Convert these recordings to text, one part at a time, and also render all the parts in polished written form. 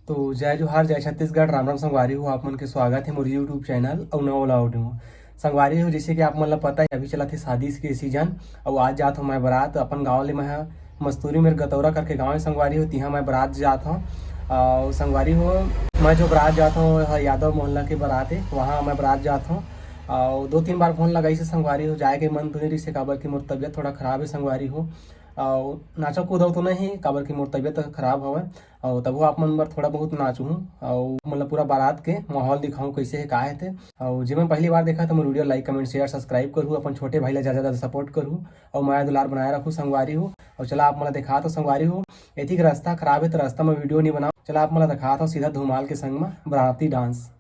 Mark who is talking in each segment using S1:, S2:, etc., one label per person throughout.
S1: तो जय जोहार जय छत्तीसगढ़ राम राम संगवारी हो। आप मन के स्वागत है मोर यूट्यूब चैनल और नवा वाला ऑडियो संगवारी हो। जैसे कि आप मन ला पता है अभी चला थे शादी के सीजन और आज जात हो मैं बारात अपन गाँव ले। मैं मस्तूरी मेरे गतौरा करके गाँव है संगवारी हो, तिहा मैं बारात जात हूँ। और संगवारी हो मैं जो बारात जाता हूँ यादव मोहल्ला के बारात है, वहाँ मैं बारात जाता हूँ। और 2-3 बार फोन लगाई से संगवारी हो, जाए के मन तो नहीं रही से काबर की मोर तबियत थोड़ा खराब है संगवारी हो। और नाचा कूदा तो नहीं काबर की मोर तबियत खराब हवे और तबो आप मन बर थोड़ा बहुत नाचू हूँ और मतलब पूरा बारात के माहौल दिखाऊँ कैसे है का है थे। और जो मैं पहली बार देखा तो मैं video like comment share subscribe करूँ, अपन छोटे भाई ला ज़्यादा सपोर्ट करूँ और माया दुलार बनाए रखूँ संगवारी हो। और चला आप मला दिखा तो संगवारी हो एथी रास्ता खराब है तो रास्ता में वीडियो नहीं बनाओ। चला आप मला दिखा था सीधा धूमाल के संग में बाराती डांस।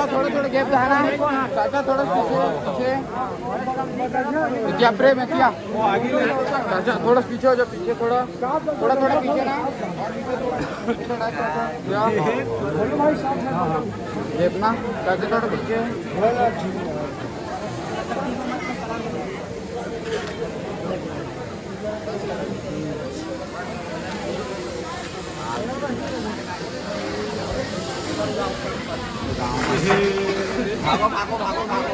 S2: थोड़ा थोड़ा गैप रहना चाचा, थोड़ा पीछे क्या प्रेम है क्या चाचा, थोड़ा पीछे हो जाओ, पीछे थोड़ा थोड़ा थोड़ा पीछे ना गैप ना चाचा, थोड़ा पीछे भागो भागो भागो भागो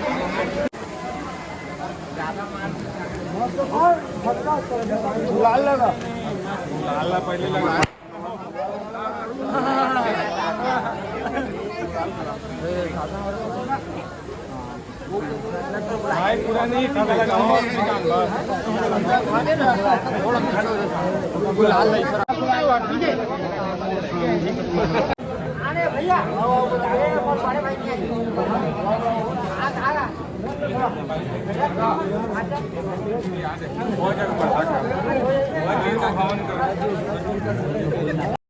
S2: लाल लगा, लाल पहले लगा भाई पूरा नहीं लाल भैया बड़े भाई बहुत